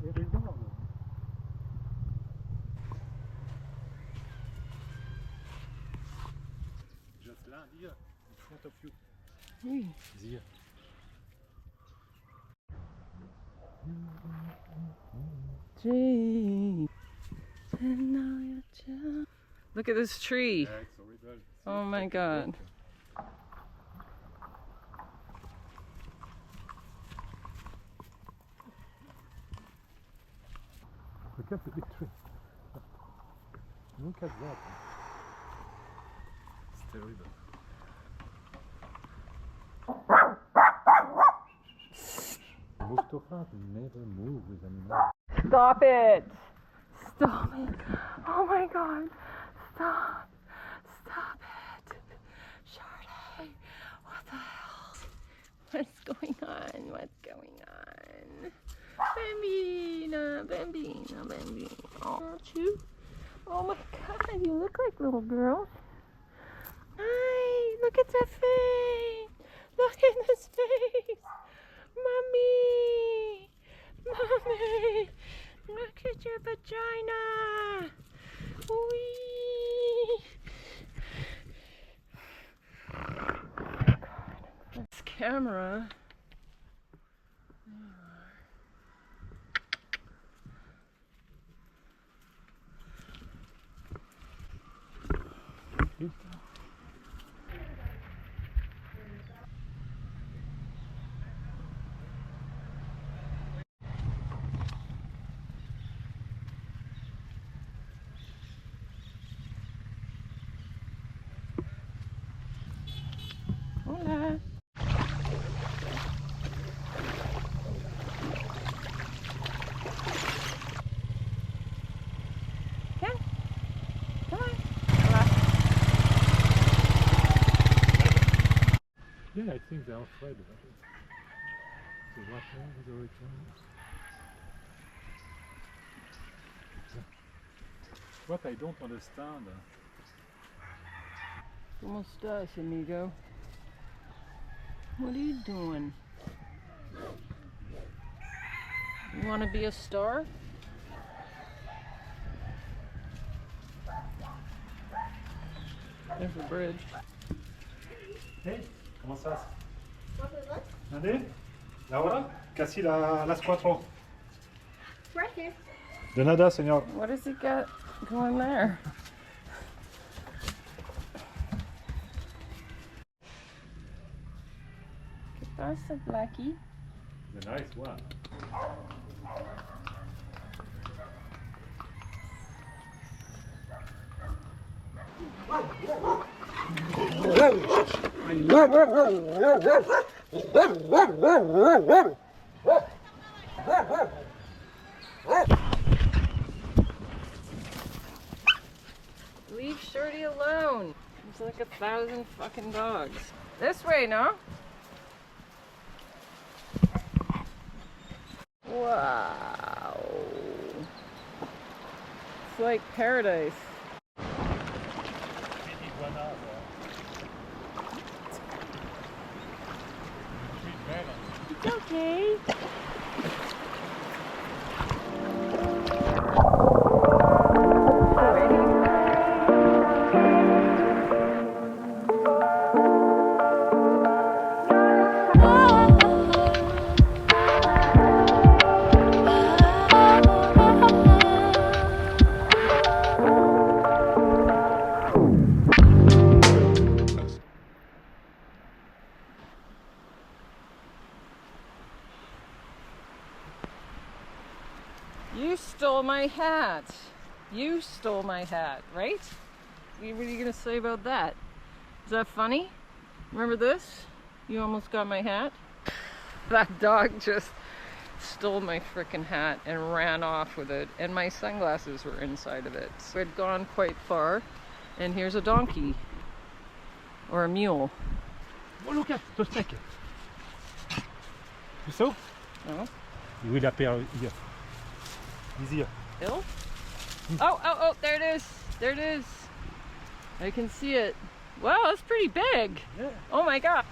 Just land here in front of you. Here. Look at this tree. Yeah, it's horrible. Oh my god. Look at the big tree. Look at that. It's terrible. Move too fast. Never move with animals. Stop it! Stop it! Oh my god! Stop! Stop it! Charlotte! What the hell? What's going on? What's going on? Bambina! Bambina! Bambina! Oh, aren't you? Oh my god, you look like little girls. Hi! Look at the face! Look at this face! Mommy! Mommy! Look at your vagina! Wee! Oh my god. This camera. Hola. Yeah. Come on. Hola. Yeah, I think they're afraid of it. The water, the hurricane. What I don't understand. ¿Cómo estás, amigo? What are you doing? You want to be a star? There's the bridge. Hey, comment ça? Allez, Laura, casi las 4. Right here. De nada, señor. What does he got going there? ¿Qué pasa, Blackie? The nice one. Leave Shorty alone. There's like 1,000 fucking dogs. This way, no? Wow. It's like paradise. It's okay. You stole my hat. You stole my hat, right? What are you gonna say about that? Is that funny? Remember this? You almost got my hat? That dog just stole my frickin' hat and ran off with it, and my sunglasses were inside of it. So I'd gone quite far, and here's a donkey. Or a mule. Oh, look at the snake. You saw? No? You will appear here. He's here. Hill? Oh, there it is. There it is. I can see it. Wow, that's pretty big. Yeah. Oh my god.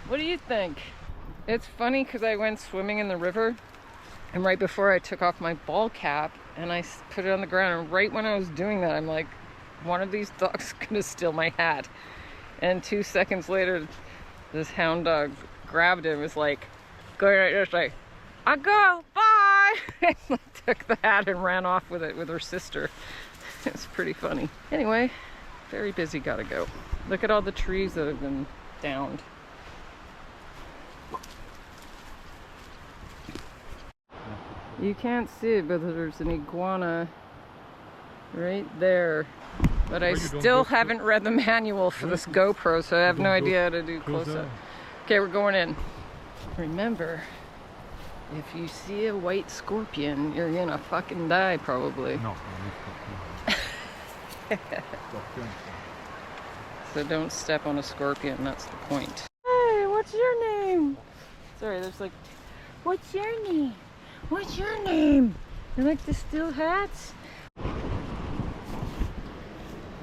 What do you think? It's funny because I went swimming in the river And right before I took off my ball cap and I put it on the ground, and right when I was doing that, I'm like, one of these dogs is gonna steal my hat. And 2 seconds later, this hound dog grabbed it and was like, going right this way. I go, bye! And took the hat and ran off with it with her sister. It's pretty funny. Anyway, very busy, gotta go. Look at all the trees that have been downed. You can't see it, but there's an iguana right there. But I still haven't read the manual for this GoPro, so I have no idea how to do close-up. Okay, we're going in. Remember, if you see a white scorpion, you're gonna fucking die, probably. No, So don't step on a scorpion, that's the point. Hey, what's your name? Sorry, there's like, what's your name? What's your name? You like to steal hats?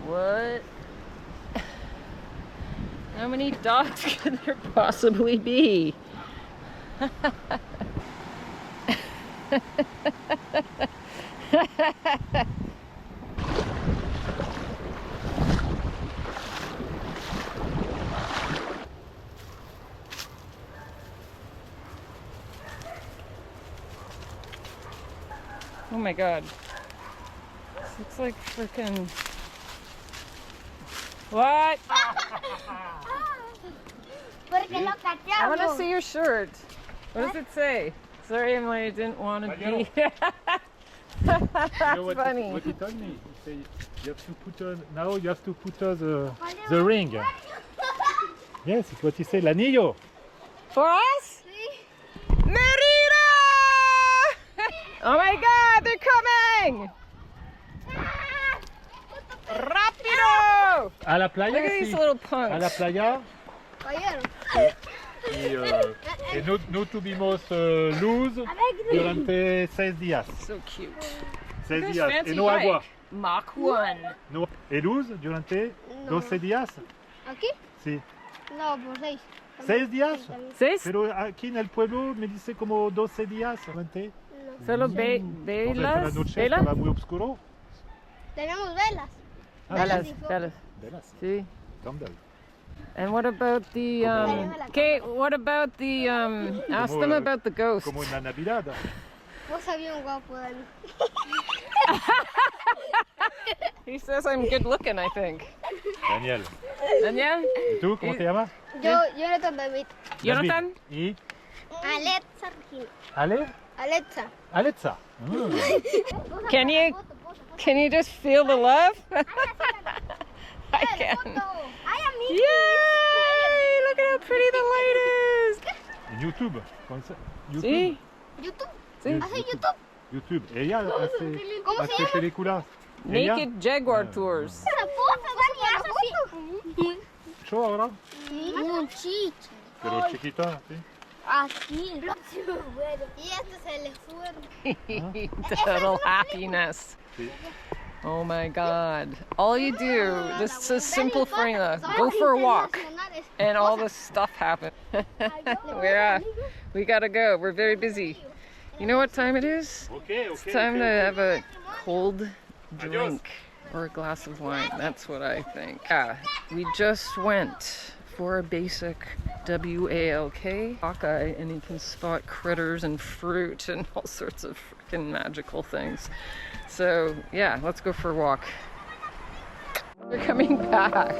What? How many dogs could there possibly be? Oh my god. This looks like freaking. What? I want to see your shirt. What does it say? Sorry, Emily, I didn't want to be. That's funny. What he told me, he said you have to put on, now you have to put on the ring. Yes, it's what he said, l'anillo. For us? Merida! Oh my god, they're coming! Rápido! A la playa, Look at these little punks. A la playa. Y no tuvimos luz durante 6 días. So cute. 6 Look at this días. fancy Y no bike. agua. Mach 1. No. ¿Y luz durante 12 días? ¿Aquí? Sí. No, por 6. 6 días. 6? Pero aquí en el pueblo me dice como 12 días. Solo Entonces, la velas. noche ¿Velas? estaba muy oscuro. Tenemos velas. Velas. Velas. See? Candle. And what about the okay, what about the ask them about the ghosts. Como en la Navidad. Vos había un guapo, Dani. He says I'm good looking, I think. Daniel. Daniel? ¿Y tú cómo te llamas? Jonathan David. Jonathan? ¿Y? Alexa Regina. Ale? Alexa. Alexa. Can you just feel the love? I can. Yay! Look at how pretty the light is. En YouTube. YouTube. See? YouTube. See? ¿Hace YouTube? YouTube. Ella ¿Cómo se hace llama? películas. Ella. Naked Jaguar Tours. La foto, Dani, Show ahora. Un chito. Pero chiquita, ¿sí? Aquí. Y este se le fue. Total happiness. Sí. Oh my god. All you do, this is a simple formula. Go for a walk and all this stuff happens. We gotta go. We're very busy. You know what time it is? It's time to have a cold drink or a glass of wine. That's what I think. Yeah, we just went for a basic WALK Hawkeye, and you can spot critters and fruit and all sorts of freaking magical things. So yeah, let's go for a walk. We're coming back.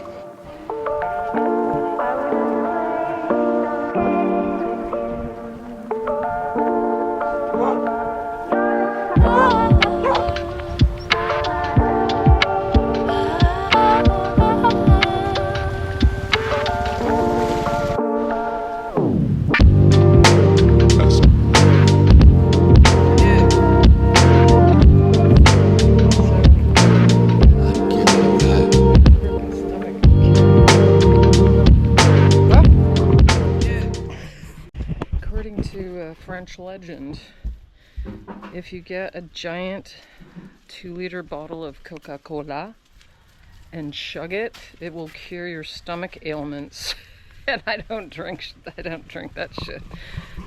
French legend, if you get a giant 2-liter bottle of Coca Cola and chug it, it will cure your stomach ailments. And I don't drink that shit.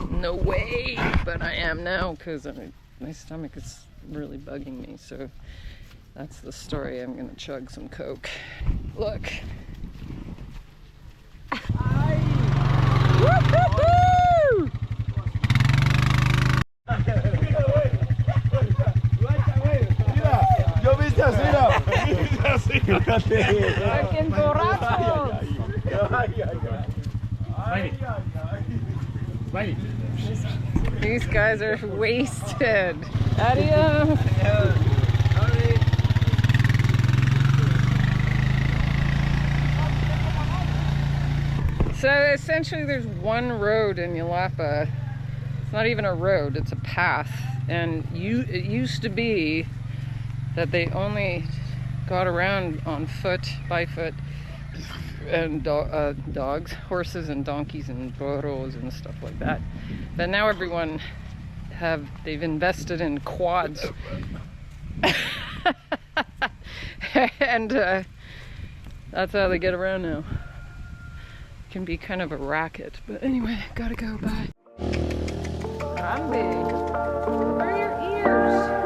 No way. But I am now because my stomach is really bugging me. So that's the story. I'm gonna chug some Coke. Look. Woo-hoo-hoo! Yo viste así, Fucking borrachos! Smiley. These guys are wasted. Adios. So essentially there's one road in Yelapa. It's not even a road, it's a path. And it used to be that they only got around on foot, by foot, and dogs, horses and donkeys and burros and stuff like that. But now everyone they've invested in quads. And that's how they get around now. Can be kind of a racket, but anyway, gotta go, bye. I'm big. Where are your ears?